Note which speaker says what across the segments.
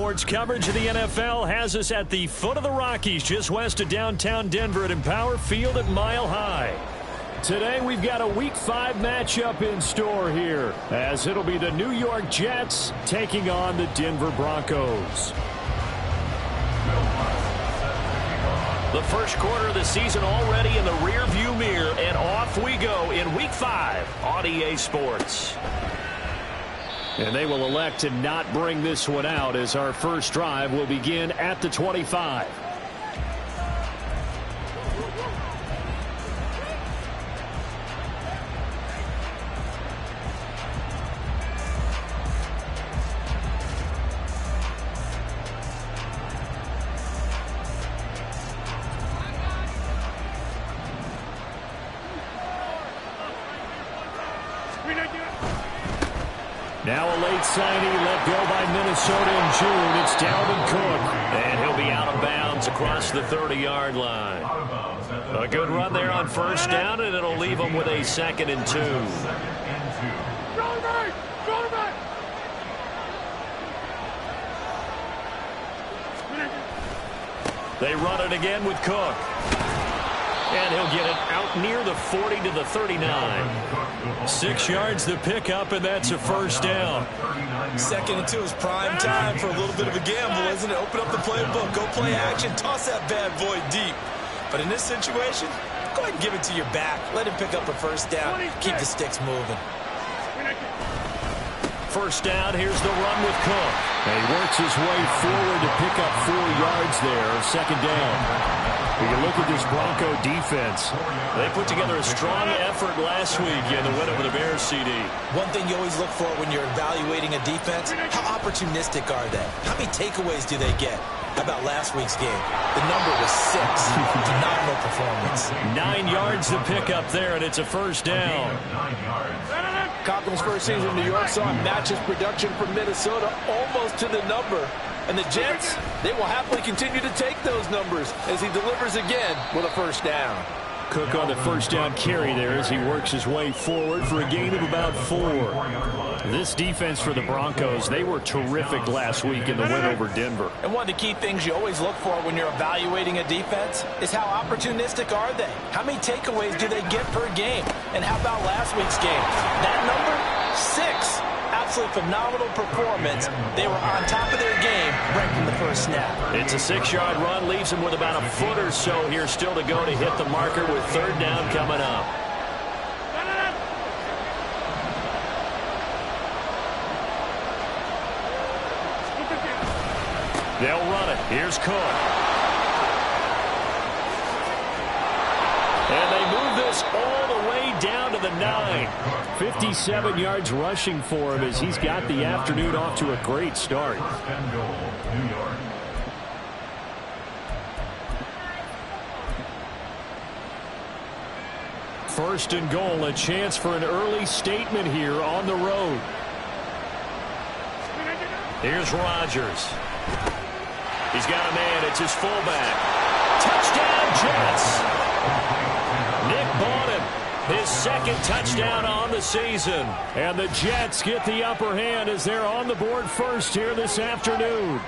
Speaker 1: Sports coverage of the NFL has us at the foot of the Rockies, just west of downtown Denver at Empower Field at Mile High. Today we've got a Week 5 matchup in store here, as it'll be the New York Jets taking on the Denver Broncos. The first quarter of the season already in the rearview mirror, and off we go in Week 5 on EA Sports. And they will elect to not bring this one out, as our first drive will begin at the 25. Now a late signing let go by Minnesota in June. It's Dalvin Cook, and he'll be out of bounds across the 30-yard line. A good run there on first down, and it'll leave them with a 2nd and 2. They run it again with Cook. And he'll get it out near the 40 to the 39. 6 yards the pickup, and that's a first down.
Speaker 2: 2nd and 2 is prime time for a little bit of a gamble, isn't it? Open up the playbook, go play action, toss that bad boy deep. But in this situation, go ahead and give it to your back. Let him pick up a first down. Keep the sticks moving.
Speaker 1: First down, here's the run with Cook. And he works his way forward to pick up 4 yards there, 2nd down. When you look at this Bronco defense, they put together a strong effort last week in the win over the Bears, CD.
Speaker 2: One thing you always look for when you're evaluating a defense, how opportunistic are they? How many takeaways do they get? How about last week's game? The number was 6. Phenomenal performance.
Speaker 1: 9 yards to pick up there, and it's a first down.
Speaker 3: Cochran's first season in New York saw him match his production from Minnesota almost to the number. And the Jets, they will happily continue to take those numbers as he delivers again with a first down.
Speaker 1: Cook on the first down carry there as he works his way forward for a gain of about 4. This defense for the Broncos, they were terrific last week in the win over Denver.
Speaker 2: And one of the key things you always look for when you're evaluating a defense is how opportunistic are they? How many takeaways do they get per game? And how about last week's game? That number, 6. Absolutely phenomenal performance. They were on top of their game right from the first snap.
Speaker 1: It's a 6-yard run, leaves them with about a foot or so here still to go to hit the marker with 3rd down coming up. They'll run it. Here's Cook. And they move this all the way down to the 9. 57 yards rushing for him as he's got the afternoon off to a great start. First and goal, a chance for an early statement here on the road. Here's Rodgers. He's got a man. It's his fullback. Touchdown, Jets. Nick bought him. His 2nd touchdown on the season. And the Jets get the upper hand as they're on the board first here this afternoon.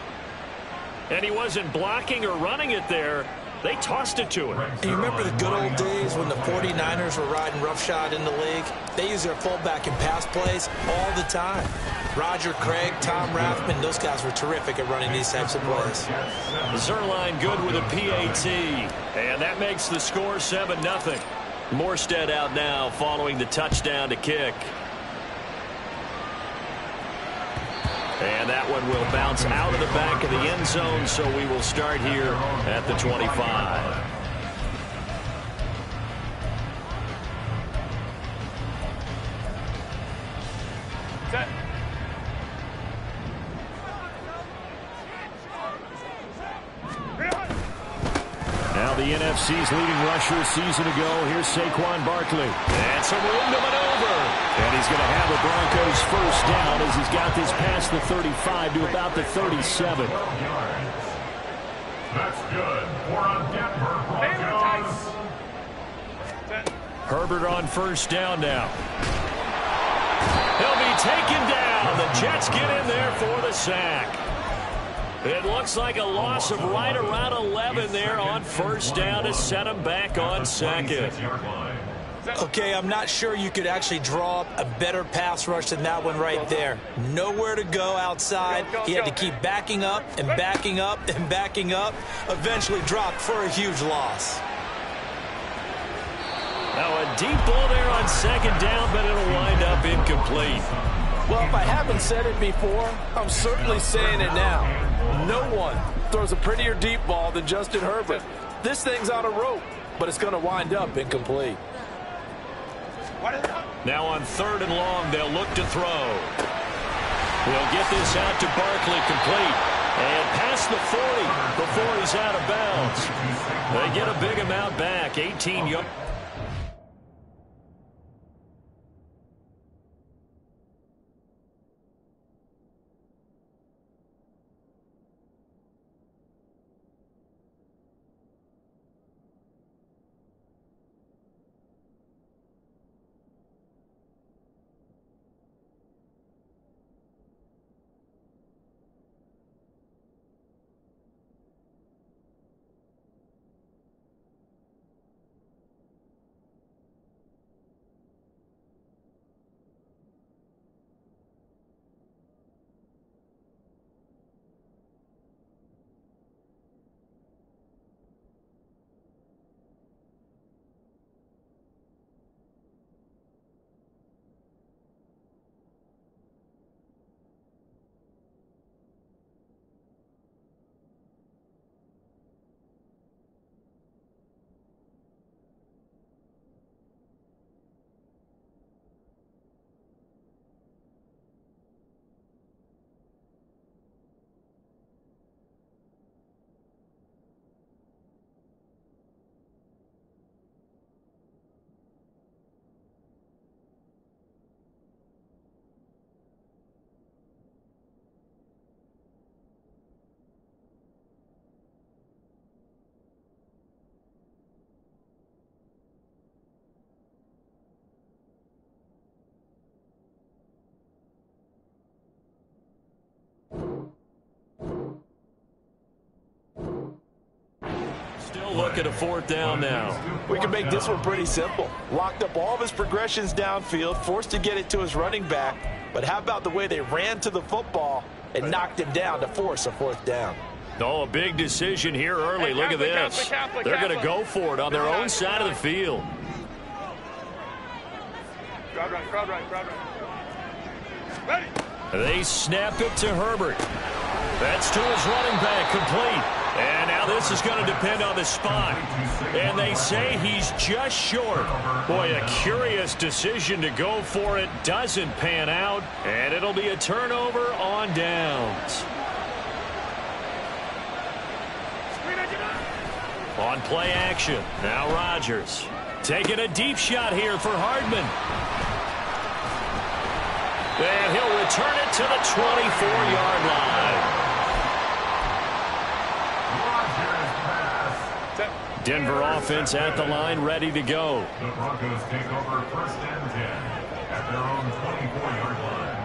Speaker 1: And he wasn't blocking or running it there. They tossed it to him.
Speaker 2: And you remember the good old days when the 49ers were riding roughshod in the league? They use their fullback in pass plays all the time. Roger Craig, Tom Rathman, those guys were terrific at running these types of plays.
Speaker 1: Zerline good with a PAT. And that makes the score 7-0. Morstead out now following the touchdown to kick. And that one will bounce out of the back of the end zone, so we will start here at the 25.
Speaker 4: Set.
Speaker 1: Now the NFC's leading rusher a season ago. Here's Saquon Barkley. And some room to maneuver. And he's going to have the Broncos first down as he's got this past the 35 to about the 37.
Speaker 5: That's good for a Denver Broncos.
Speaker 1: Herbert on first down now. He'll be taken down. The Jets get in there for the sack. It looks like a loss of right around 11 there on first down to set him back on second.
Speaker 2: Okay, I'm not sure you could actually draw up a better pass rush than that one right there. Nowhere to go outside. He had to keep backing up and backing up and backing up. Eventually dropped for a huge loss.
Speaker 1: Now a deep ball there on second down, but it'll wind up incomplete.
Speaker 3: Well, if I haven't said it before, I'm certainly saying it now. No one throws a prettier deep ball than Justin Herbert. This thing's on a rope, but it's going to wind up incomplete.
Speaker 1: Now on third and long, they'll look to throw. He'll get this out to Barkley, complete. And past the 40 before he's out of bounds. They get a big amount back, 18 yards. Still looking at fourth down now.
Speaker 3: We can make this one pretty simple. Locked up all of his progressions downfield, forced to get it to his running back. But how about the way they ran to the football and knocked him down to force a fourth down?
Speaker 1: Oh, a big decision here early. Look at this. They're going to go for it on their own side of the field.
Speaker 4: Crowd right. Ready.
Speaker 1: They snap it to Herbert. That's to his running back, complete. And now this is going to depend on the spot. And they say he's just short. Boy, a curious decision to go for it. Doesn't pan out. And it'll be a turnover on downs. On play action, now Rodgers. Taking a deep shot here for Hardman. And he'll return it to the 24-yard line. Denver offense at the line, ready to go.
Speaker 5: The Broncos take over first and 10 at their own 24-yard line.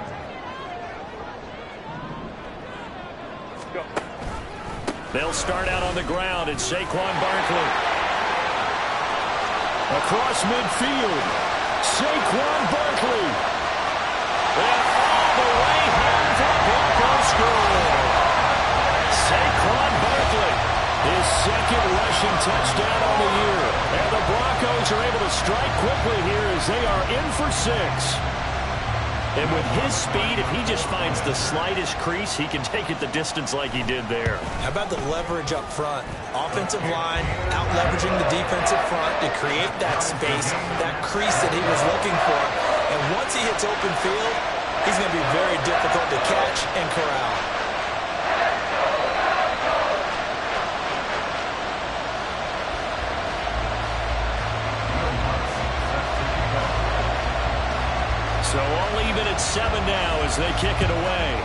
Speaker 4: Go.
Speaker 1: They'll start out on the ground. It's Saquon Barkley. Across midfield, Saquon Barkley. And all the way home for a Broncos score. Saquon Barkley. His second rushing touchdown on the year. And the Broncos are able to strike quickly here as they are in for 6. And with his speed, if he just finds the slightest crease, he can take it the distance like he did there.
Speaker 2: How about the leverage up front? Offensive line out-leveraging the defensive front to create that space, that crease that he was looking for. And once he hits open field, he's going to be very difficult to catch and corral.
Speaker 1: So all even at 7 now as they kick it away.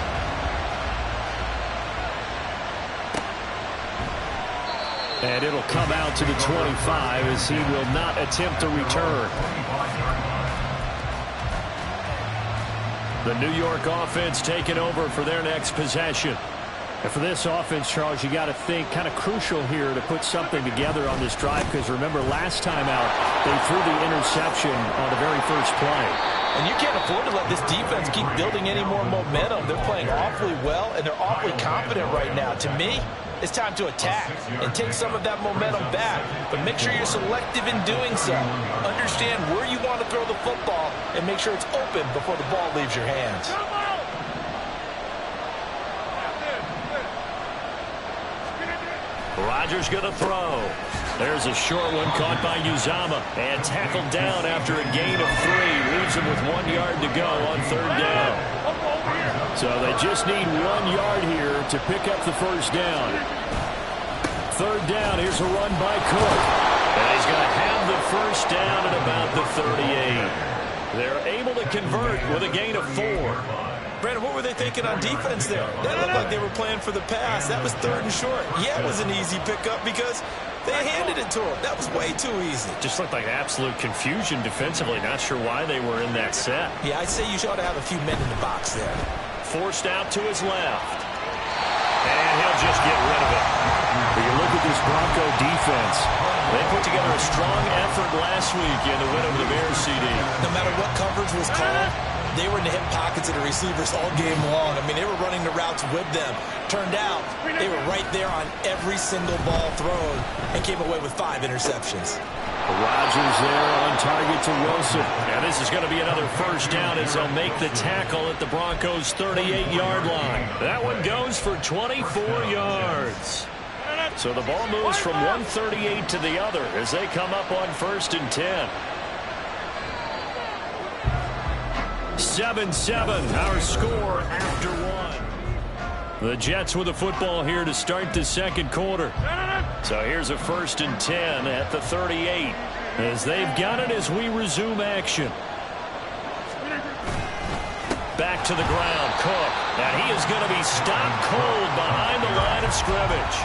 Speaker 1: And it'll come out to the 25 as he will not attempt to return. The New York offense taking over for their next possession. And for this offense, Charles, you got to think kind of crucial here to put something together on this drive, because remember last time out they threw the interception on the very first play.
Speaker 2: And you can't afford to let this defense keep building any more momentum. They're playing awfully well, and they're awfully confident right now. To me, it's time to attack and take some of that momentum back. But make sure you're selective in doing so. Understand where you want to throw the football and make sure it's open before the ball leaves your hands.
Speaker 1: Rodgers going to throw. There's a short one caught by Uzama and tackled down after a gain of 3. Leaves him with 1 yard to go on 3rd down. So they just need 1 yard here to pick up the first down. 3rd down. Here's a run by Cook. And he's going to have the first down at about the 38. They're able to convert with a gain of 4.
Speaker 2: Brandon, what were they thinking on defense there? That looked like they were playing for the pass. That was 3rd and short. Yeah, it was an easy pickup because they handed it to him. That was way too easy.
Speaker 1: Just looked like absolute confusion defensively. Not sure why they were in that set.
Speaker 2: Yeah, I'd say you ought to have a few men in the box there.
Speaker 1: Forced out to his left. And he'll just get rid of it. But you look at this Bronco defense. They put together a strong effort last week in the win over the Bears, CD.
Speaker 2: No matter what coverage was called, they were in the hip pockets of the receivers all game long. I mean, they were running the routes with them. Turned out, they were right there on every single ball thrown and came away with 5 interceptions.
Speaker 1: Rodgers there on target to Wilson. Now this is going to be another first down as they'll make the tackle at the Broncos' 38-yard line. That one goes for 24 yards. So the ball moves from 138 to the other as they come up on 1st and 10. 7-7, our score after 1. The Jets with the football here to start the 2nd quarter. So here's a 1st and 10 at the 38 as they've got it as we resume action. Back to the ground, Cook. Now he is going to be stopped cold behind the line of scrimmage.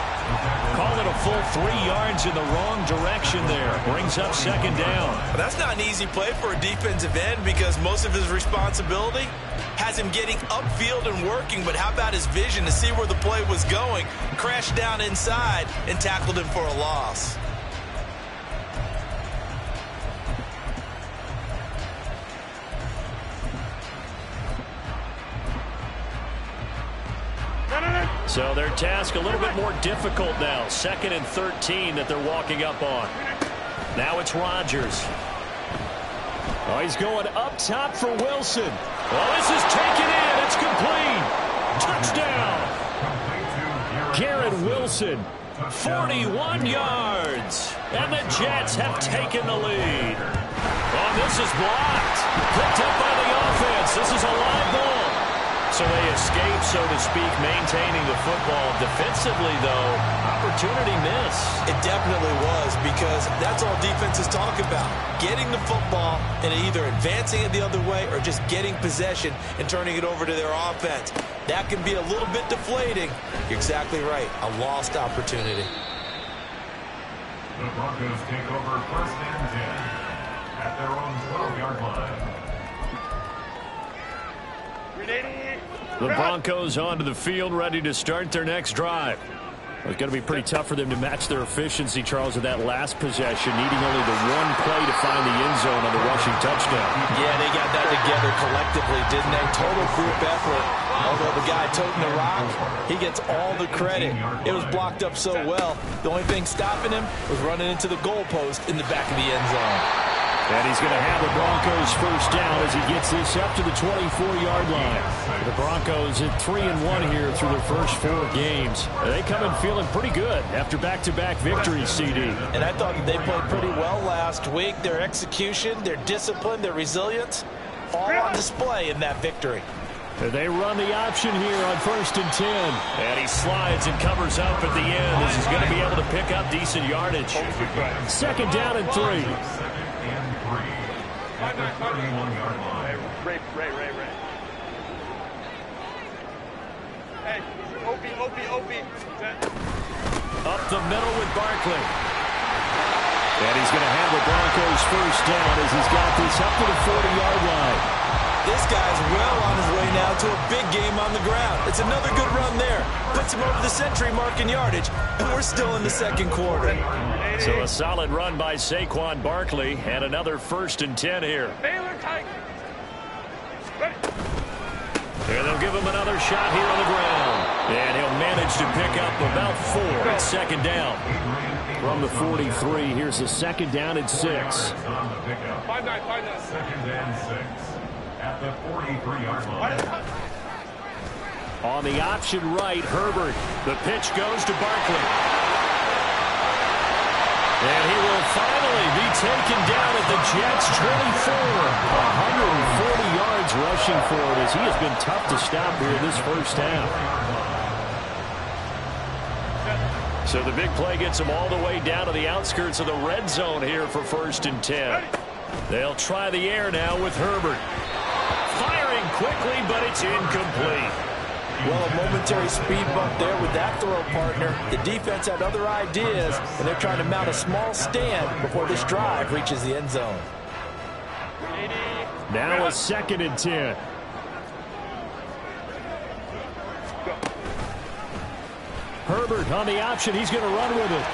Speaker 1: Call it a full 3 yards in the wrong direction there. Brings up 2nd down.
Speaker 2: Well, that's not an easy play for a defensive end because most of his responsibility has him getting upfield and working. But how about his vision to see where the play was going? Crashed down inside and tackled him for a loss.
Speaker 1: So their task a little bit more difficult now. 2nd and 13 that they're walking up on. Now it's Rodgers. Oh, he's going up top for Wilson. Oh, this is taken in. It's complete. Touchdown. Garrett Wilson, 41 yards. And the Jets have taken the lead. Oh, this is blocked. Picked up by the offense. This is a live ball. So they escape, so to speak, maintaining the football. Defensively, though, opportunity miss.
Speaker 2: It definitely was because that's all defenses talk about. Getting the football and either advancing it the other way or just getting possession and turning it over to their offense. That can be a little bit deflating. You're exactly right. A lost opportunity.
Speaker 5: The Broncos take over 1st and 10 at their own 12-yard line.
Speaker 1: The Broncos onto the field, ready to start their next drive. It's going to be pretty tough for them to match their efficiency, Charles, in that last possession, needing only the 1 play to find the end zone on the rushing touchdown.
Speaker 2: Yeah, they got that together collectively, didn't they? Total group effort. Although the guy toting the rock, he gets all the credit. It was blocked up so well. The only thing stopping him was running into the goalpost in the back of the end zone.
Speaker 1: And he's going to have the Broncos first down as he gets this up to the 24-yard line. The Broncos at 3-1 here through their first 4 games. They come in feeling pretty good after back-to-back victories, CD.
Speaker 2: And I thought they played pretty well last week. Their execution, their discipline, their resilience, all on display in that victory.
Speaker 1: They run the option here on 1st and 10. And he slides and covers up at the end. This is going to be able to pick up decent yardage. 2nd down and 3.
Speaker 5: At the 31-yard line.
Speaker 4: Ray. Hey, Opie.
Speaker 1: Up the middle with Barkley. And he's going to have the Broncos first down as he's got this up to the 40-yard line.
Speaker 3: This guy's well on his way now to a big game on the ground. It's another good run there. Puts him over the century mark in yardage, and we're still in the second quarter.
Speaker 1: So a solid run by Saquon Barkley, and another 1st and 10 here.
Speaker 4: Baylor tight. Ready.
Speaker 1: And they'll give him another shot here on the ground. And he'll manage to pick up about 4 at 2nd down. From the 43, here's the 2nd down and 6.
Speaker 4: 5-9, 5-9.
Speaker 5: 2nd and 6 at the 43-yard line.
Speaker 1: On the option right, Herbert. The pitch goes to Barkley. And he will finally be taken down at the Jets' 24. 140 yards rushing for it as he has been tough to stop here this first half. So the big play gets him all the way down to the outskirts of the red zone here for 1st and 10. They'll try the air now with Herbert. Firing quickly, but it's incomplete.
Speaker 3: Well, a momentary speed bump there with that throw partner. The defense had other ideas, and they're trying to mount a small stand before this drive reaches the end zone.
Speaker 1: Now a 2nd and 10. Herbert on the option. He's going to run with it.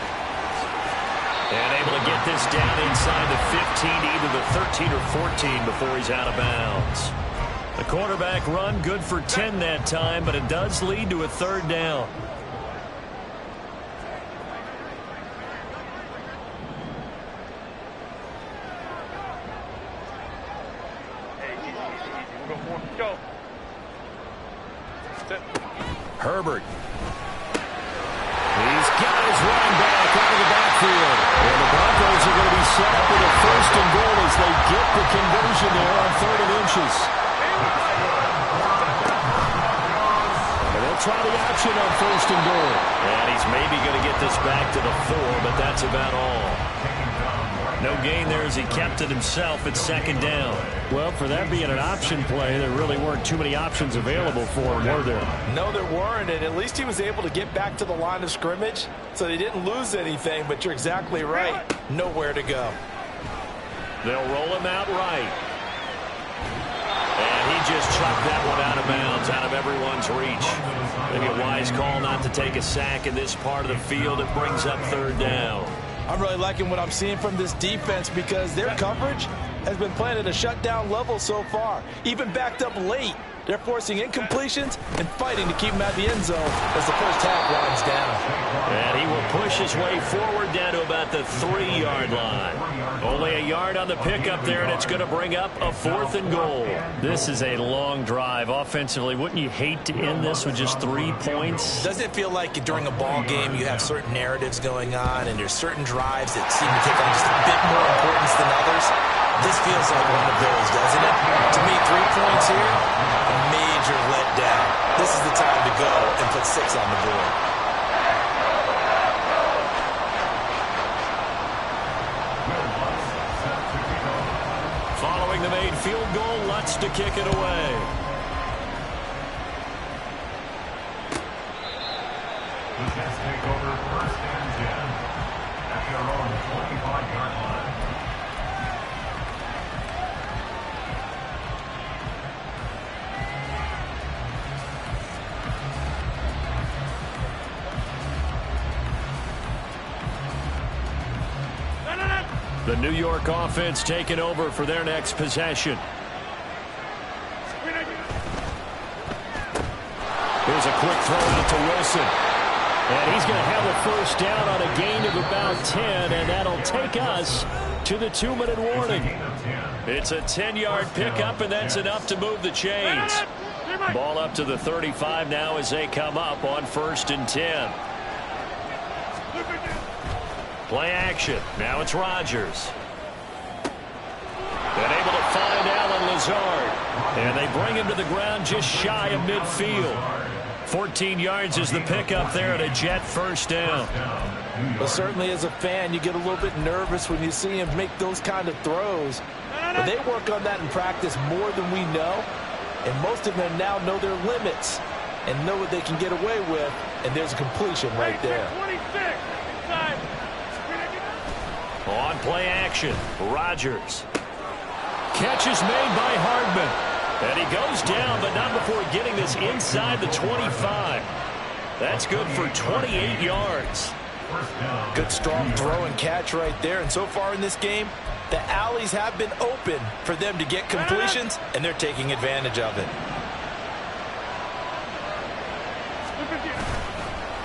Speaker 1: And able to get this down inside the 15, either the 13 or 14 before he's out of bounds. The quarterback run good for 10 that time, but it does lead to a 3rd down.
Speaker 4: Hey, easy. We'll go 4. Go. Sit.
Speaker 1: Herbert. He's got his running back out of the backfield. And the Broncos are going to be set up with a 1st and goal as they get the conversion there on 3rd and inches. And they'll try the option on 1st and goal. And he's maybe going to get this back to the 4, but that's about all. No gain there as he kept it himself at 2nd down. Well, for that being an option play, there really weren't too many options available for him, were there?
Speaker 3: No, there weren't, and at least he was able to get back to the line of scrimmage, so they didn't lose anything, but you're exactly right. Nowhere to go.
Speaker 1: They'll roll him out right. And he just chucked that one out of bounds, out of everyone's reach. Maybe a wise call not to take a sack in this part of the field. It brings up 3rd down.
Speaker 3: I'm really liking what I'm seeing from this defense because their coverage has been playing at a shutdown level so far. Even backed up late, they're forcing incompletions and fighting to keep him at the end zone as the first half winds down.
Speaker 1: And he will push his way forward down to about the 3-yard line. Only a yard on the pickup there, and it's going to bring up a 4th and goal. This is a long drive offensively. Wouldn't you hate to end this with just 3 points?
Speaker 2: Doesn't it feel like during a ball game you have certain narratives going on and there's certain drives that seem to take on just a bit more importance than others? This feels like one of those, doesn't it? To me, 3 points here, a major letdown. This is the time to go and put 6 on the board.
Speaker 1: Following the made field goal, Lutz to kick it away.
Speaker 5: The Jets take over 1st and 10 at their own 25-yard line.
Speaker 1: The New York offense taking over for their next possession. Here's a quick throw out to Wilson. And he's going to have a 1st down on a gain of about 10, and that'll take us to the 2-minute warning. It's a 10-yard pickup, and that's enough to move the chains. Ball up to the 35 now as they come up on 1st and 10. Play action. Now it's Rodgers. And able to find Allen Lazard. And they bring him to the ground just shy of midfield. 14 yards is the pickup there at a Jet 1st down.
Speaker 3: But certainly as a fan, you get a little bit nervous when you see him make those kind of throws. But they work on that in practice more than we know. And most of them now know their limits and know what they can get away with. And there's a completion right there.
Speaker 4: 26. Inside.
Speaker 1: On play action, Rodgers. Catch is made by Hardman. And he goes down, but not before getting this inside the 25. That's good for 28 yards.
Speaker 2: Good strong throw and catch right there. And so far in this game, the alleys have been open for them to get completions, and they're taking advantage of it.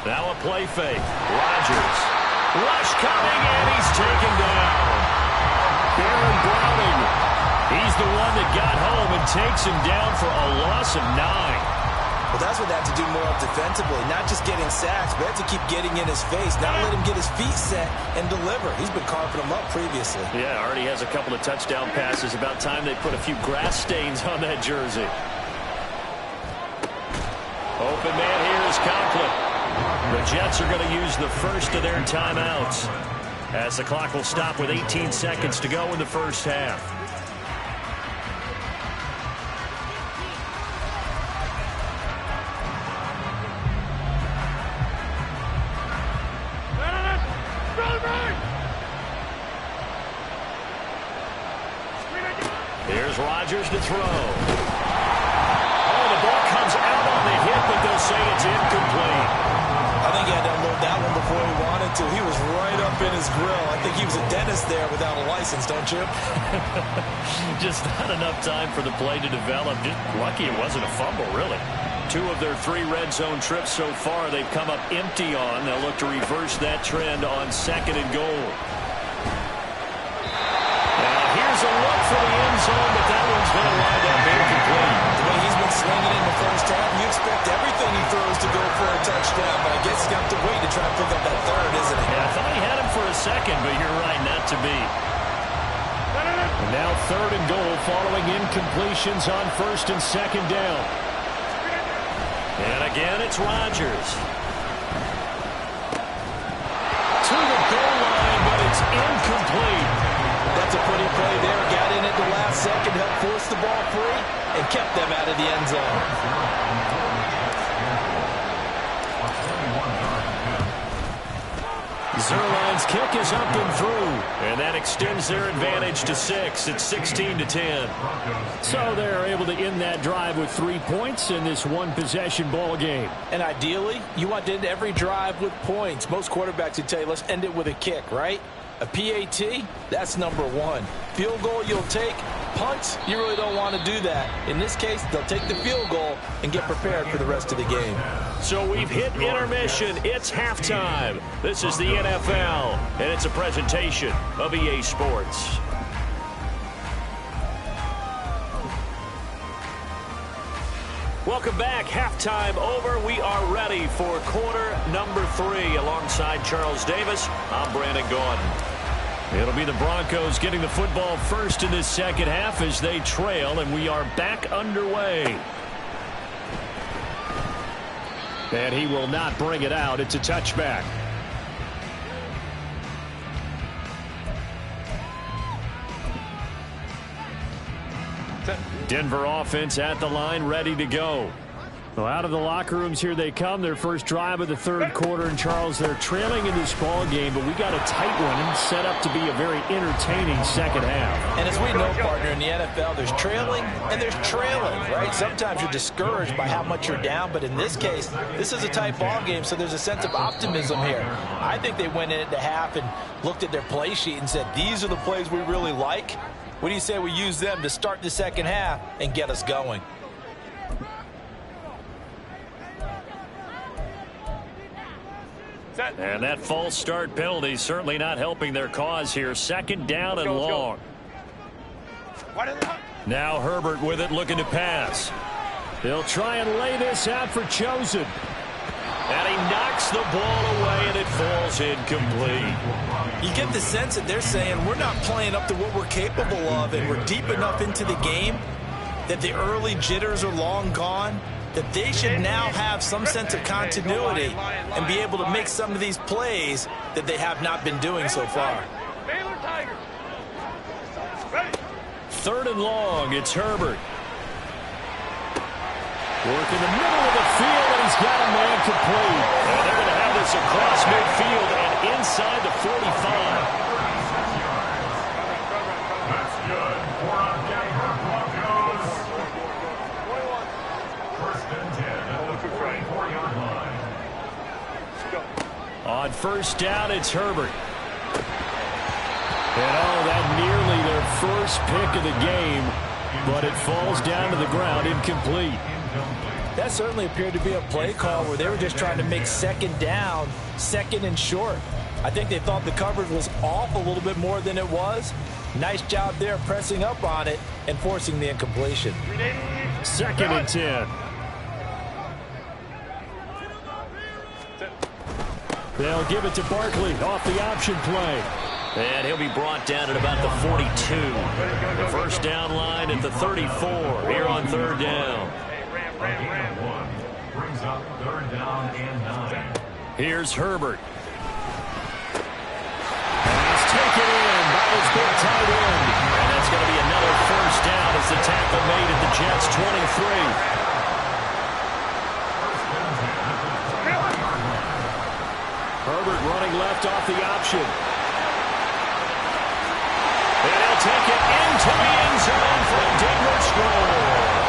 Speaker 1: Now a play fake. Rodgers. Rush coming, and he's taken down. Baron Browning. He's the one that got home and takes him down for a loss of 9.
Speaker 2: Well, that's what they have to do more of defensively. Not just getting sacks, but have to keep getting in his face. Not let him get his feet set and deliver. He's been carving them up previously.
Speaker 1: Yeah, already has a couple of touchdown passes. About time they put a few grass stains on that jersey. Open man here is Conklin. The Jets are going to use the first of their timeouts, as the clock will stop with 18 seconds to go in the first half. Here's Rodgers to throw. Oh, the ball comes out on the hit, but they'll say it's incomplete.
Speaker 2: I think he had to unload that one before he wanted to. He was right up in his grill. I think he was a dentist there without a license, don't you?
Speaker 1: Just not enough time for the play to develop. Just lucky it wasn't a fumble, really. 2 of their 3 red zone trips so far they've come up empty on. They'll look to reverse that trend on 2nd and goal. Here's a look for the end zone, but that one's going to wind up incomplete.
Speaker 2: The way he's been swinging in the first half, you expect everything he throws to go for a touchdown, but I guess he's got to wait to try and pick up that third, isn't he?
Speaker 1: Yeah, I thought he had him for a second, but you're right, not to be. And now 3rd and goal following incompletions on 1st and 2nd down. And again, it's Rodgers. To the goal line, but it's incomplete.
Speaker 2: That's a pretty play there. Got in at the last second, helped force the ball free, and kept them out of the end zone.
Speaker 1: Zerline's kick is up and through, and that extends their advantage to 6. It's 16-10. So they're able to end that drive with 3 points in this one-possession ball game.
Speaker 2: And ideally, you want to end every drive with points. Most quarterbacks would tell you, let's end it with a kick, right? A PAT, that's number 1. Field goal you'll take. Punts, you really don't want to do that. In this case, they'll take the field goal and get prepared for the rest of the game.
Speaker 1: So we've hit intermission. It's halftime. This is the NFL, and it's a presentation of EA Sports. Welcome back. Halftime over. We are ready for quarter number 3. Alongside Charles Davis, I'm Brandon Gordon. It'll be the Broncos getting the football first in this second half as they trail, and we are back underway. And he will not bring it out. It's a touchback. Denver offense at the line, ready to go. Well, out of the locker rooms here they come. Their first drive of the 3rd quarter. And Charles, they're trailing in this ball game, but we got a tight one set up to be a very entertaining second half.
Speaker 2: And as we know, partner, in the NFL, there's trailing and there's trailing, right? Sometimes you're discouraged by how much you're down, but in this case, this is a tight ball game, so there's a sense of optimism here. I think they went into half and looked at their play sheet and said, these are the plays we really like. What do you say we use them to start the second half and get us going?
Speaker 1: And that false start penalty certainly not helping their cause here. 2nd down and long. Now Herbert with it, looking to pass. He'll try and lay this out for Chosen. And he knocks the ball away, and it falls incomplete.
Speaker 2: You get the sense that they're saying we're not playing up to what we're capable of, and we're deep enough into the game that the early jitters are long gone, that they should now have some sense of continuity and be able to make some of these plays that they have not been doing so far.
Speaker 1: 3rd and long, it's Herbert. Work in the middle of the field, and he's got a man complete. And they're going to have this across midfield and inside the 45.
Speaker 5: That's good for a Denver Broncos
Speaker 1: On first down, it's Herbert. And that nearly their first pick of the game, but it falls down to the ground incomplete.
Speaker 2: That certainly appeared to be a play call where they were just trying to make second down, second and short. I think they thought the coverage was off a little bit more than it was. Nice job there pressing up on it and forcing the incompletion.
Speaker 1: Second and 10. They'll give it to Barkley off the option play. And he'll be brought down at about the 42. The first down line at the 34 here on third down.
Speaker 5: Brings up third down and 9.
Speaker 1: Here's Herbert. And he's taken in by his big tight end. And that's going to be another first down as the tackle made at the Jets' 23. Herbert running left off the option. And he'll take it into the end zone for a Denver score.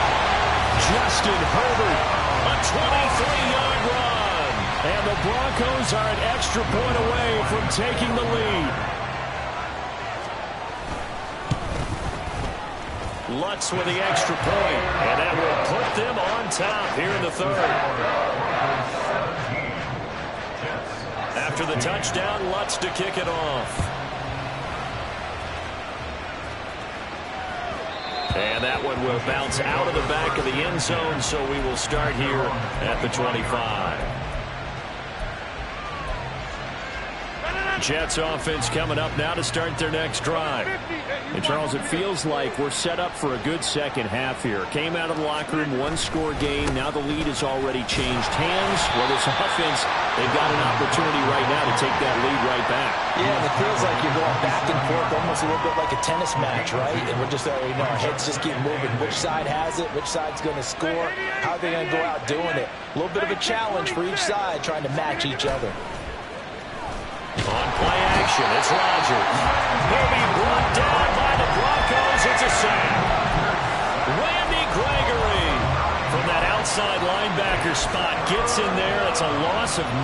Speaker 1: Justin Herbert, a 23-yard run. And the Broncos are an extra point away from taking the lead. Lutz with the extra point. And that will put them on top here in the third. After the touchdown, Lutz to kick it off. And that one will bounce out of the back of the end zone, so we will start here at the 25. Jets offense coming up now to start their next drive. And Charles, it feels like we're set up for a good second half here. Came out of the locker room, one-score game. Now the lead has already changed hands. Well, this offense, they've got an opportunity right now to take that lead right back.
Speaker 2: Yeah, and it feels like you're going back and forth almost a little bit like a tennis match, right? And we're just, our heads just keep moving. Which side has it? Which side's going to score? How are they going to go out doing it? A little bit of a challenge for each side trying to match each other.
Speaker 1: On play action, it's Rodgers. He'll be brought down by the Broncos. It's a sack. Randy Gregory from that outside linebacker spot gets in there. It's a loss of 9.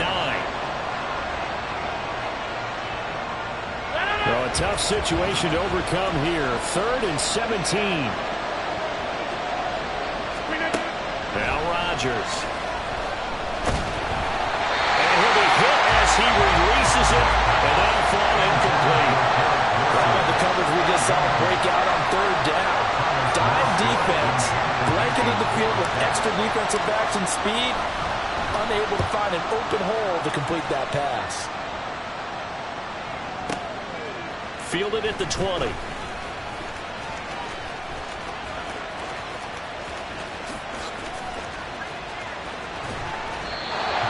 Speaker 1: Well, a tough situation to overcome here. 3rd and 17. Now Rodgers. And he'll be hit as he releases it, and that'll fall incomplete.
Speaker 2: Well, the coverage we just saw break out on third down. Dime defense, blanketed the field with extra defensive backs and speed, unable to find an open hole to complete that pass.
Speaker 1: Fielded at the 20.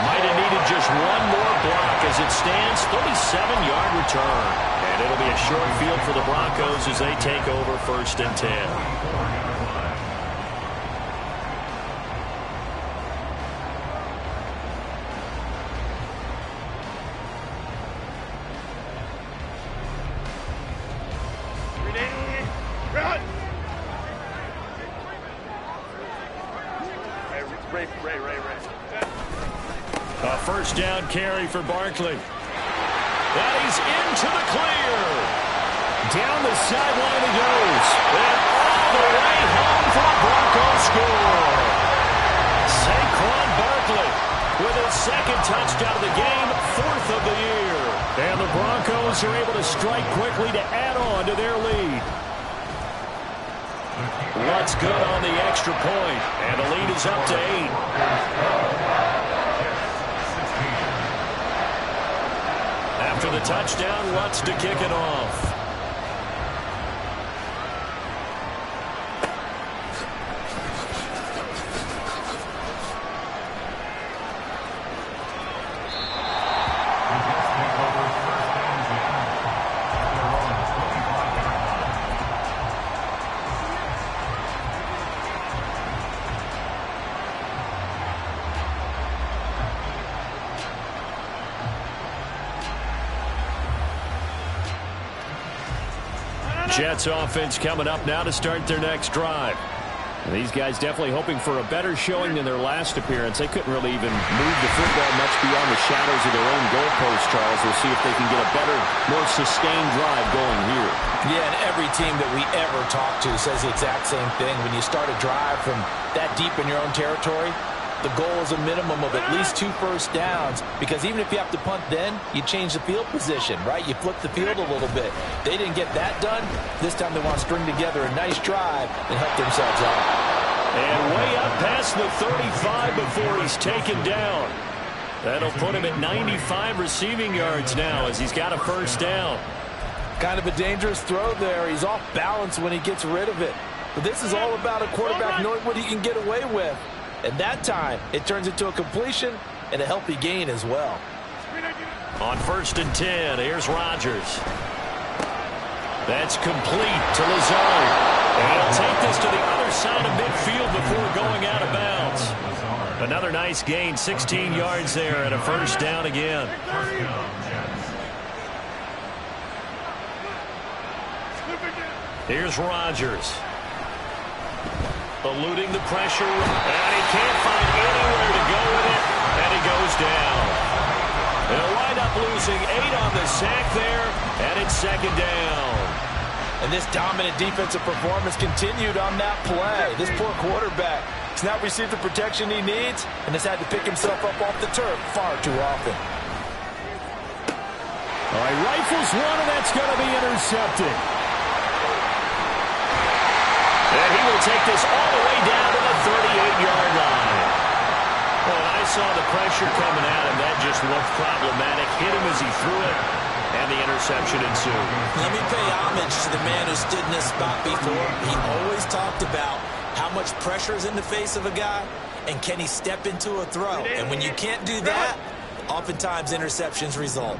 Speaker 1: Might have needed just one more block as it stands. 37-yard return. And it'll be a short field for the Broncos as they take over 1st and 10. A first down carry for Barkley. And he's into the clear. Down the sideline he goes. And all the way home for a Broncos score. Saquon Barkley with his 2nd touchdown of the game, 4th of the year. And the Broncos are able to strike quickly to add on to their lead. Lutz good on the extra point, and the lead is up to 8. After the touchdown, Lutz to kick it off. Jets offense coming up now to start their next drive. And these guys definitely hoping for a better showing than their last appearance. They couldn't really even move the football much beyond the shadows of their own goalpost, Charles. We'll see if they can get a better, more sustained drive going here.
Speaker 2: Yeah, and every team that we ever talk to says the exact same thing. When you start a drive from that deep in your own territory, the goal is a minimum of at least 2 first downs, because even if you have to punt then, you change the field position, right? You flip the field a little bit. They didn't get that done. This time they want to string together a nice drive and help themselves out.
Speaker 1: And way up past the 35 before he's taken down. That'll put him at 95 receiving yards now as he's got a first down.
Speaker 2: Kind of a dangerous throw there. He's off balance when he gets rid of it. But this is all about a quarterback knowing what he can get away with. And that time, it turns into a completion and a healthy gain as well.
Speaker 1: On 1st and 10, here's Rodgers. That's complete to Lazard. And he'll take this to the other side of midfield before going out of bounds. Another nice gain, 16 yards there, and a first down again. Here's Rodgers. Eluding the pressure, and he can't find anywhere to go with it, and he goes down. They'll wind up losing 8 on the sack there, and it's 2nd down.
Speaker 2: And this dominant defensive performance continued on that play. This poor quarterback has not received the protection he needs and has had to pick himself up off the turf far too often.
Speaker 1: All right, rifles one, and that's going to be intercepted. And he will take this all the way down to the 38-yard line. Well, I saw the pressure coming at him. That just looked problematic. Hit him as he threw it, and the interception ensued.
Speaker 2: Let me pay homage to the man who stood in this spot before. He always talked about how much pressure is in the face of a guy, and can he step into a throw. And when you can't do that, oftentimes interceptions result.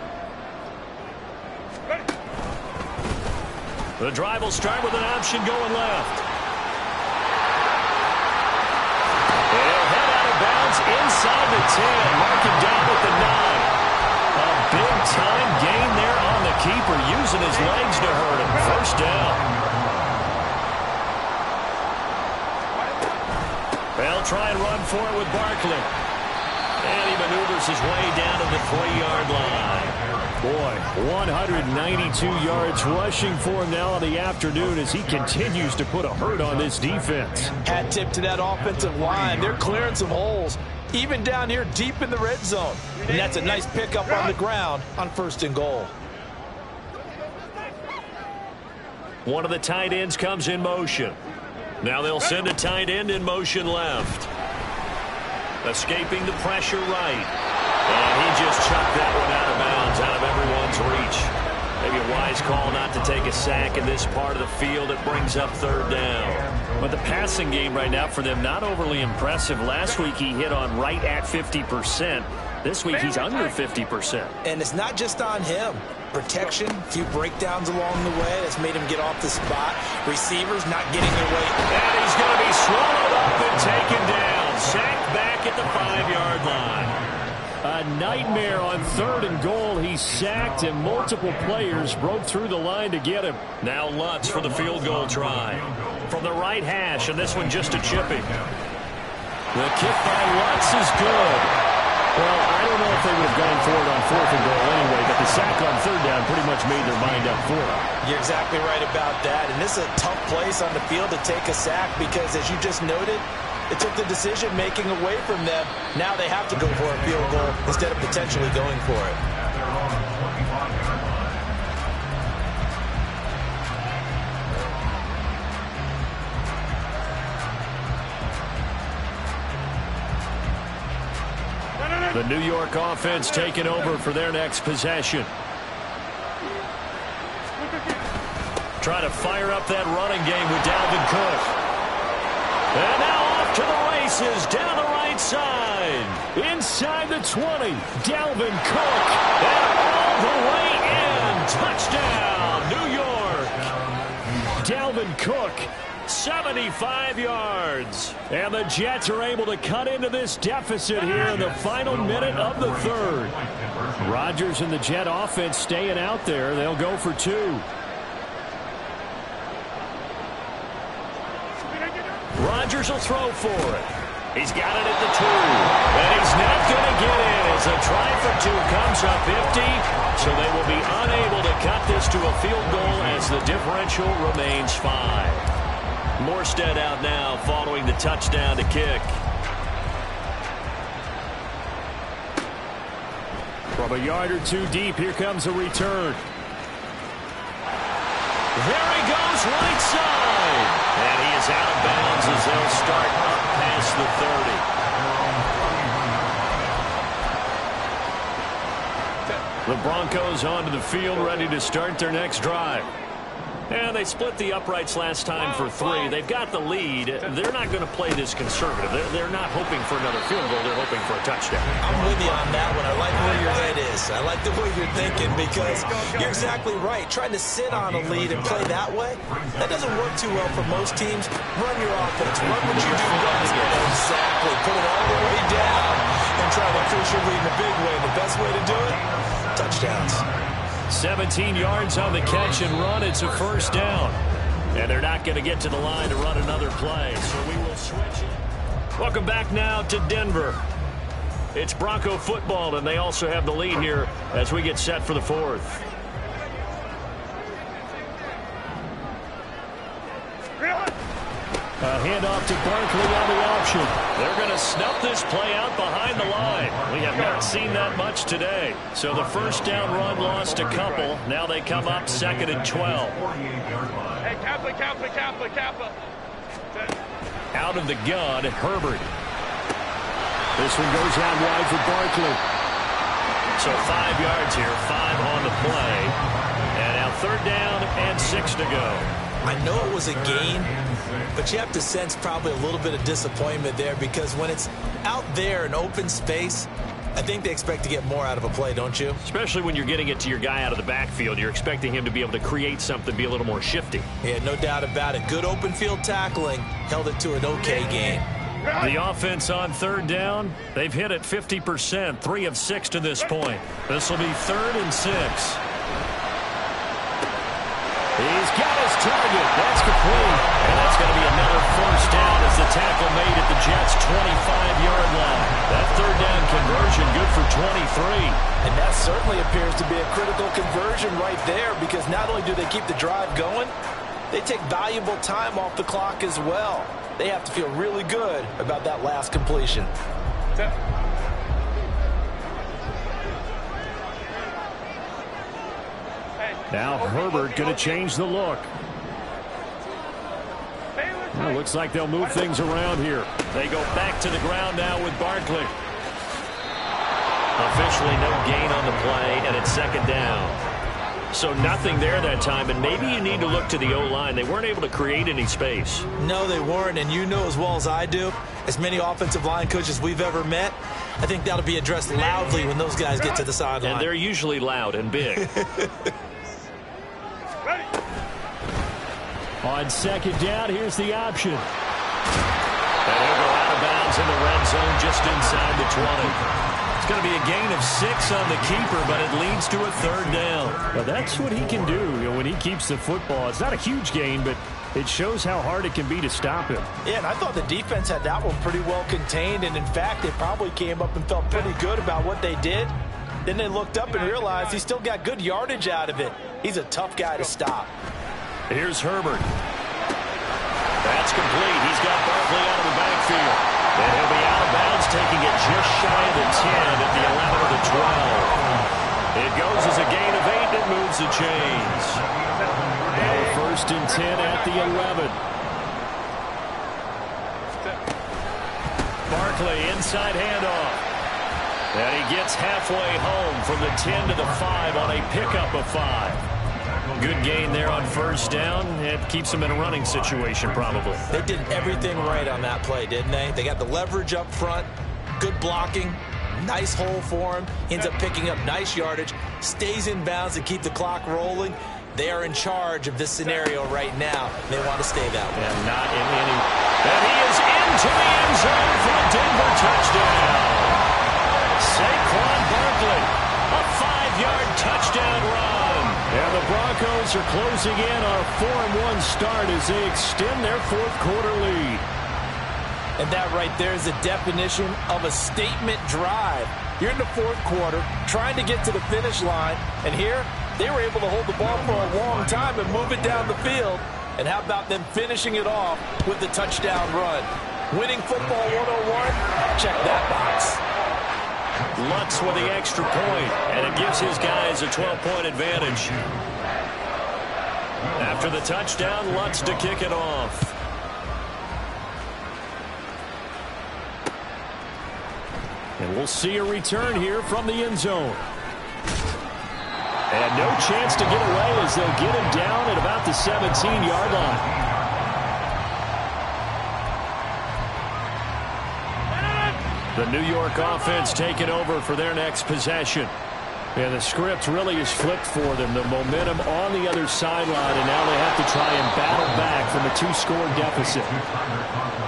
Speaker 1: The drive will start with an option going left. Inside the 10, mark him down at the 9. A big-time gain there on the keeper, using his legs to hurt him. First down. They'll try and run for it with Barkley. And he maneuvers his way down to the 3-yard line. Boy, 192 yards rushing for him now on the afternoon as he continues to put a hurt on this defense.
Speaker 2: Hat tip to that offensive line. They're clearing some holes, even down here deep in the red zone. And that's a nice pickup on the ground on 1st and goal.
Speaker 1: One of the tight ends comes in motion. Now they'll send a tight end in motion left. Escaping the pressure right. And he just chucked that one out of bounds, out of everyone's reach. Maybe a wise call not to take a sack in this part of the field. It brings up 3rd down. But the passing game right now for them, not overly impressive. Last week he hit on right at 50%. This week he's under 50%.
Speaker 2: And it's not just on him. Protection, a few breakdowns along the way that's made him get off the spot. Receivers not getting their way.
Speaker 1: And he's going to be swallowed up and taken down. Sacked back at the 5-yard line. A nightmare on 3rd and goal. He's sacked, and multiple players broke through the line to get him. Now Lutz for the field goal try. From the right hash, and this one just a chipping. The kick by Lutz is good. Well, I don't know if they would have gone for it on 4th and goal anyway, but the sack on 3rd down pretty much made their mind up for it.
Speaker 2: You're exactly right about that. And this is a tough place on the field to take a sack because, as you just noted, it took the decision-making away from them. Now they have to go for a field goal instead of potentially going for it.
Speaker 1: The New York offense taking over for their next possession. Trying to fire up that running game with Dalvin Cook. And now off to the races down the right side. Inside the 20, Dalvin Cook. And all the way in. Touchdown, New York. Dalvin Cook, 75 yards. And the Jets are able to cut into this deficit here in the final minute of the 3rd. Rodgers and the Jet offense staying out there. They'll go for 2. Rodgers will throw for it. He's got it at the 2. And he's not going to get in as a try for 2 comes up empty. So they will be unable to cut this to a field goal as the differential remains 5. Morstead out now following the touchdown to kick.
Speaker 6: From a yard or 2 deep, here comes a return.
Speaker 1: There he goes, right side. And he is out of bounds as they'll start up past the 30. The Broncos onto the field, ready to start their next drive. And they split the uprights last time for 3. They've got the lead. They're not going to play this conservative. They're not hoping for another field goal. They're hoping for a touchdown.
Speaker 2: I'm with you on that one. I like where your head is. I like the way you're thinking because you're exactly right. Trying to sit on a lead and play that way, that doesn't work too well for most teams. Run your offense. Run what you do best. Exactly. Put it all the way down and try to increase your lead in a big way. The best way to do it, touchdowns.
Speaker 1: 17 yards on the catch and run. It's a first down. And they're not going to get to the line to run another play. So we will switch it. Welcome back now to Denver. It's Bronco football, and they also have the lead here as we get set for the 4th.
Speaker 6: A handoff to Barkley on the option.
Speaker 1: They're going to snuff this play out behind the line. We have not seen that much today. So the first down run lost a couple. Now they come up 2nd and 12.
Speaker 4: Hey, Kappa.
Speaker 1: Out of the gun, Herbert.
Speaker 6: This one goes out wide for Barkley.
Speaker 1: So 5 yards here, 5 on the play. And now 3rd down and 6 to go.
Speaker 2: I know it was a gain, but you have to sense probably a little bit of disappointment there because when it's out there in open space, I think they expect to get more out of a play, don't you?
Speaker 1: Especially when you're getting it to your guy out of the backfield. You're expecting him to be able to create something, be a little more shifty.
Speaker 2: Yeah, no doubt about it. Good open field tackling held it to an okay game.
Speaker 1: The offense on 3rd down, they've hit it 50%, 3 of 6 to this point. This will be 3rd and 6. He's got his target. That's complete. And that's going to be another first down as the tackle made at the Jets' 25-yard line. That 3rd down conversion good for 23.
Speaker 2: And that certainly appears to be a critical conversion right there because not only do they keep the drive going, they take valuable time off the clock as well. They have to feel really good about that last completion.
Speaker 6: Now Herbert going to change the look. Well, looks like they'll move things around here.
Speaker 1: They go back to the ground now with Barkley. Officially no gain on the play, and it's 2nd down. So nothing there that time, and maybe you need to look to the O-line. They weren't able to create any space.
Speaker 2: No, they weren't, and you know as well as I do, as many offensive line coaches we've ever met, I think that'll be addressed loudly when those guys get to the sideline.
Speaker 1: And they're usually loud and big.
Speaker 6: On 2nd down, here's the option.
Speaker 1: And he'll go out of bounds in the red zone just inside the 20. It's going to be a gain of 6 on the keeper, but it leads to a 3rd down.
Speaker 6: Well, that's what he can do, when he keeps the football. It's not a huge gain, but it shows how hard it can be to stop him.
Speaker 2: Yeah, and I thought the defense had that one pretty well contained, and in fact, they probably came up and felt pretty good about what they did. Then they looked up and realized he still got good yardage out of it. He's a tough guy to stop.
Speaker 1: Here's Herbert. That's complete. He's got Barkley out of the backfield. And he'll be out of bounds, taking it just shy of the 10 at the 11 of the 12. It goes as a gain of 8 that moves the chains.
Speaker 6: Now 1st and 10 at the 11.
Speaker 1: Barkley, inside handoff. And he gets halfway home from the 10 to the 5 on a pickup of 5. Good gain there on 1st down. It keeps him in a running situation, probably.
Speaker 2: They did everything right on that play, didn't they? They got the leverage up front, good blocking, nice hole for him. Ends up picking up nice yardage, stays in bounds to keep the clock rolling. They are in charge of this scenario right now. They want to stay that way.
Speaker 1: And not in any. And he is into the end zone for a Denver touchdown. Saquon Barkley, a 5-yard touchdown run.
Speaker 6: And the Broncos are closing in on a 4-1 start as they extend their 4th quarter lead.
Speaker 2: And that right there is the definition of a statement drive. You're in the fourth quarter, trying to get to the finish line, and here they were able to hold the ball for a long time and move it down the field. And how about them finishing it off with the touchdown run? Winning football 101, check that box.
Speaker 1: Lutz with the extra point, and it gives his guys a 12-point advantage. After the touchdown, Lutz to kick it off. And we'll see a return here from the end zone. And no chance to get away as they'll get him down at about the 17-yard line. The New York offense taking over for their next possession. And the script really is flipped for them. The momentum on the other sideline, and now they have to try and battle back from a 2-score deficit.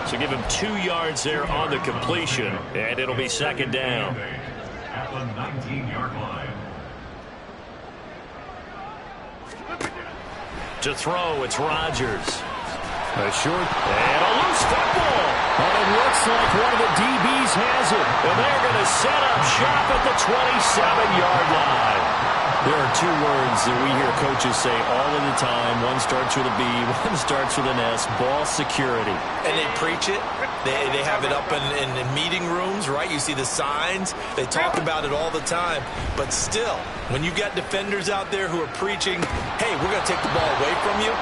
Speaker 1: So give him 2 yards there on the completion, and it'll be second down.
Speaker 5: At the 19-yard line.
Speaker 1: To throw, it's Rodgers. A short and a loose football. And it looks like one of the DBs has it. And they're going to set up shop at the 27-yard line. There are 2 words that we hear coaches say all of the time. One starts with a B, one starts with an S. Ball security.
Speaker 2: And they preach it. They have it up in meeting rooms, right? You see the signs. They talk about it all the time. But still, when you got defenders out there who are preaching, hey, we're going to take the ball away from you,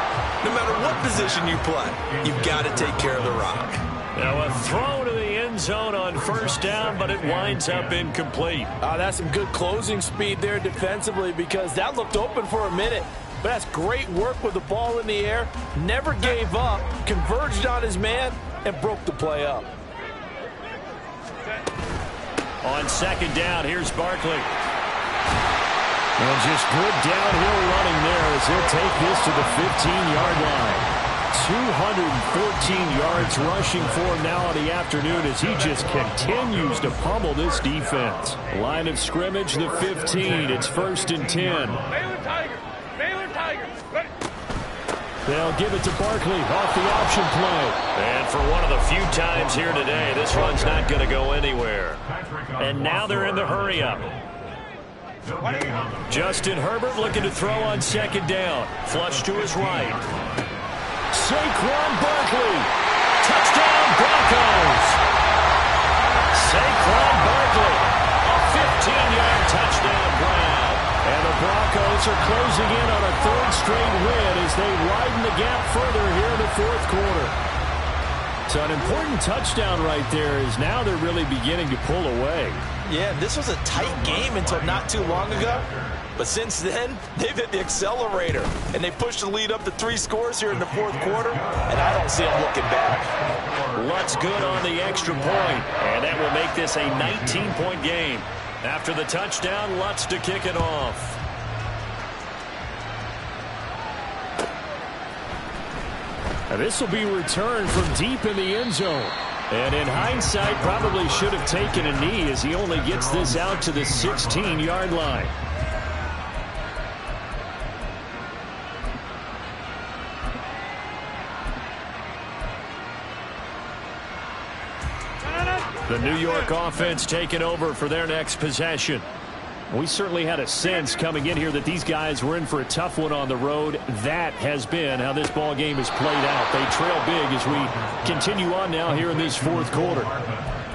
Speaker 2: no matter what position you play, you've got to take care of the rock.
Speaker 1: Now a throw to the end zone on first down, but it winds up incomplete.
Speaker 3: That's some good closing speed there defensively, because that looked open for a minute. But that's great work with the ball in the air. Never gave up, converged on his man, and broke the play up.
Speaker 1: On second down, here's Barkley. And just good downhill running there as he'll take this to the 15-yard line. 214 yards rushing for him now in the afternoon as he just continues to pummel this defense. Line of scrimmage, the 15. It's 1st and 10.
Speaker 4: Baylor Tigers. Ready.
Speaker 1: They'll give it to Barkley off the option play. And for one of the few times here today, this one's not going to go anywhere. And now they're in the hurry-up. Justin Herbert looking to throw on second down. Flush to his right. Saquon Barkley. Touchdown Broncos. Saquon Barkley. A 15-yard touchdown grab. And the Broncos are closing in on a 3rd straight win as they widen the gap further here in the 4th quarter. So an important touchdown right there is now they're really beginning to pull away.
Speaker 2: Yeah, this was a tight game until not too long ago. But since then, they've hit the accelerator. And they pushed the lead up to 3 scores here in the 4th quarter. And I don't see them looking back.
Speaker 1: Lutz good on the extra point. And that will make this a 19-point game. After the touchdown, Lutz to kick it off. Now this will be returned from deep in the end zone. And in hindsight, probably should have taken a knee as he only gets this out to the 16-yard line. The New York offense taking over for their next possession. We certainly had a sense coming in here that these guys were in for a tough one on the road. That has been how this ball game has played out. They trail big as we continue on now here in this 4th quarter.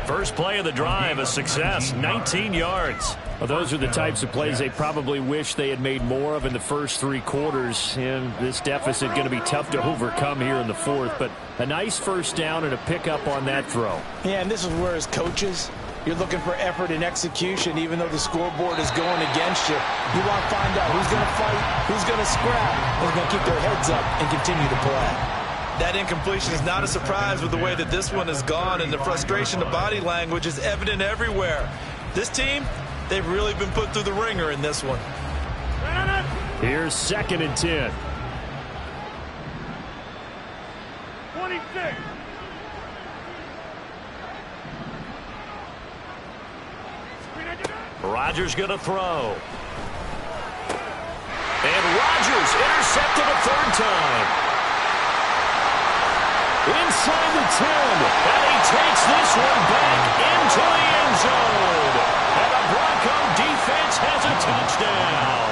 Speaker 1: First play of the drive, a success, 19 yards. Well, those are the types of plays they probably wish they had made more of in the first 3 quarters. And this deficit going to be tough to overcome here in the 4th. But a nice first down and a pickup on that throw.
Speaker 3: Yeah, and this is where as coaches, you're looking for effort and execution, even though the scoreboard is going against you. You want to find out who's going to fight, who's going to scrap, who's going to keep their heads up and continue to play.
Speaker 2: That incompletion is not a surprise with the way that this one has gone, and the frustration, the body language is evident everywhere. This team, they've really been put through the ringer in this one.
Speaker 1: Here's 2nd and 10.
Speaker 4: 26.
Speaker 1: Rodgers going to throw. And Rodgers intercepted a 3rd time. Inside the 10, and he takes this one back into the end zone. And the Bronco defense has a touchdown.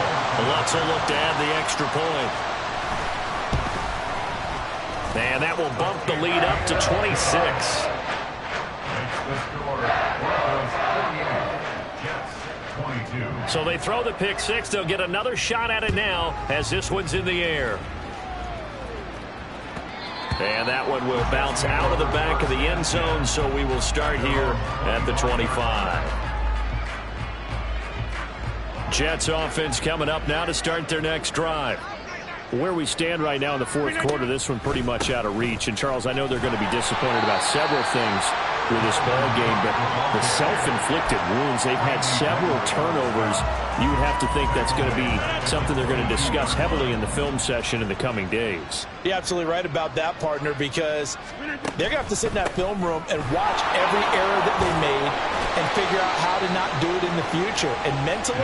Speaker 1: Let's look to add the extra point. And that will bump the lead up to 26. So they throw the pick six. They'll get another shot at it now as this one's in the air. And that one will bounce out of the back of the end zone, so we will start here at the 25. Jets offense coming up now to start their next drive. Where we stand right now in the fourth quarter, this one pretty much out of reach. And, Charles, I know they're going to be disappointed about several things with this ball game, but the self-inflicted wounds, they've had several turnovers. You would have to think that's going to be something they're going to discuss heavily in the film session in the coming days.
Speaker 2: You're absolutely right about that, partner, because they're going to have to sit in that film room and watch every error that they made and figure out how to not do it in the future. And mentally,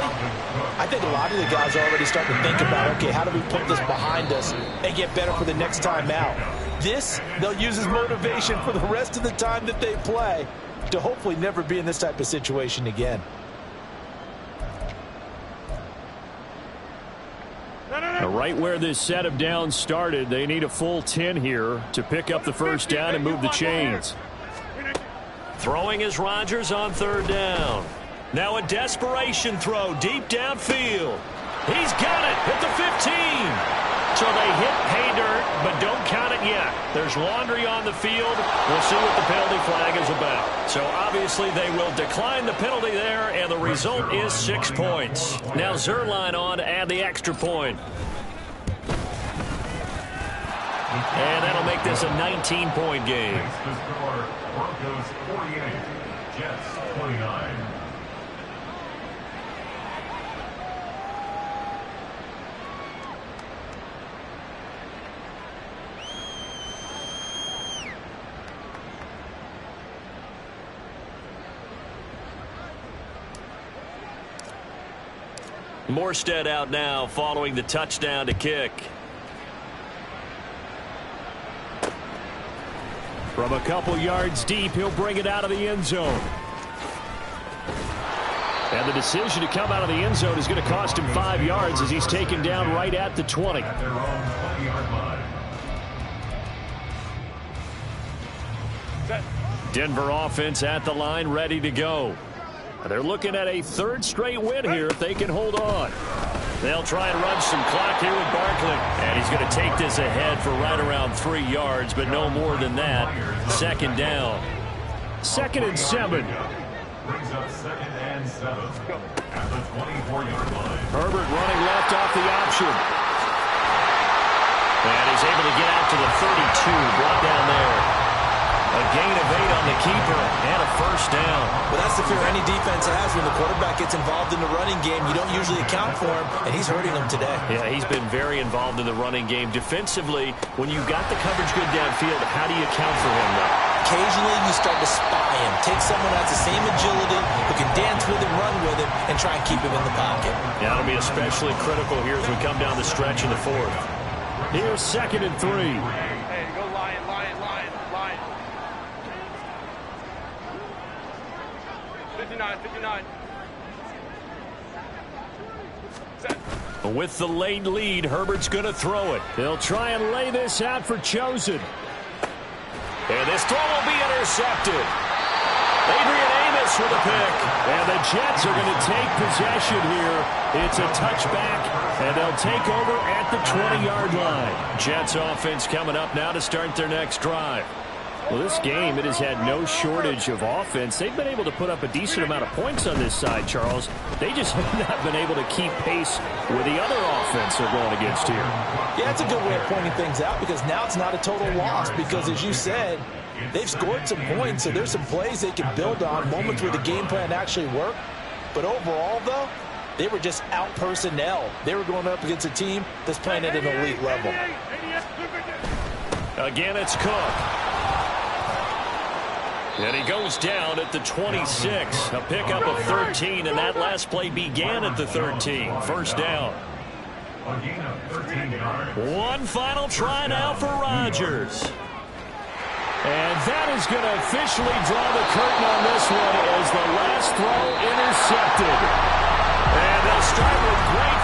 Speaker 2: I think a lot of the guys are already starting to think about, okay, how do we put this behind us and get better for the next time out? This, they'll use as motivation for the rest of the time that they play to hopefully never be in this type of situation again.
Speaker 6: Right where this set of downs started, they need a full 10 here to pick up the first down and move the chains.
Speaker 1: Throwing is Rodgers on third down. Now a desperation throw deep downfield. He's got it at the 15. So they hit pay dirt, but don't count it yet. There's laundry on the field. We'll see what the penalty flag is about. So obviously they will decline the penalty there, and the result is 6 points. Now Zerline on to add the extra point. And that'll make this a 19-point game.
Speaker 5: The score, Broncos 48, Jets 29.
Speaker 1: Morstead out now following the touchdown to kick.
Speaker 6: From a couple yards deep, he'll bring it out of the end zone. And the decision to come out of the end zone is going to cost him 5 yards as he's taken down right at the 20.
Speaker 5: At their own 20-yard line.
Speaker 6: Denver offense at the line, ready to go. They're looking at a third straight win here if they can hold on.
Speaker 1: They'll try and run some clock here with Barkley. And he's going to take this ahead for right around 3 yards, but no more than that. Second down.
Speaker 6: 2nd and 7.
Speaker 5: Brings up 2nd and 7 at the 24-yard line.
Speaker 6: Herbert running left off the option.
Speaker 1: And he's able to get out to the 32, brought down there. A gain of 8 on the keeper and a first down.
Speaker 2: Well, that's the fear any defense has when the quarterback gets involved in the running game. You don't usually account for him, and he's hurting them today.
Speaker 1: Yeah, he's been very involved in the running game. Defensively, when you've got the coverage good downfield, how do you account for him, though?
Speaker 2: Occasionally, you start to spy him. Take someone who has the same agility, who can dance with him, run with him, and try and keep him in the pocket.
Speaker 1: Yeah, that'll be especially critical here as we come down the stretch in the fourth.
Speaker 6: Here's 2nd and 3.
Speaker 4: Hey, go Lion, Lion, Lion, Lion. 59, 59. Set.
Speaker 6: With the late lead, Herbert's going to throw it. They'll try and lay this out for Chosen.
Speaker 1: And this throw will be intercepted. Adrian Amos with a pick.
Speaker 6: And the Jets are going to take possession here. It's a touchback, and they'll take over at the 20-yard line.
Speaker 1: Jets offense coming up now to start their next drive.
Speaker 6: Well, this game, it has had no shortage of offense. They've been able to put up a decent amount of points on this side, Charles. They just have not been able to keep pace with the other offense they're going against here.
Speaker 2: Yeah, that's a good way of pointing things out because now it's not a total loss because, as you said, they've scored some points, so there's some plays they can build on, moments where the game plan actually worked. But overall, though, they were just out personnel. They were going up against a team that's playing at an elite level.
Speaker 1: Again, it's Cook. And he goes down at the 26. A pickup of 13, and that last play began at the 13. First down.
Speaker 5: A gain of 13 yards.
Speaker 1: One final try now for Rodgers. And that is going to officially draw the curtain on this one as the last throw intercepted. And they'll start with great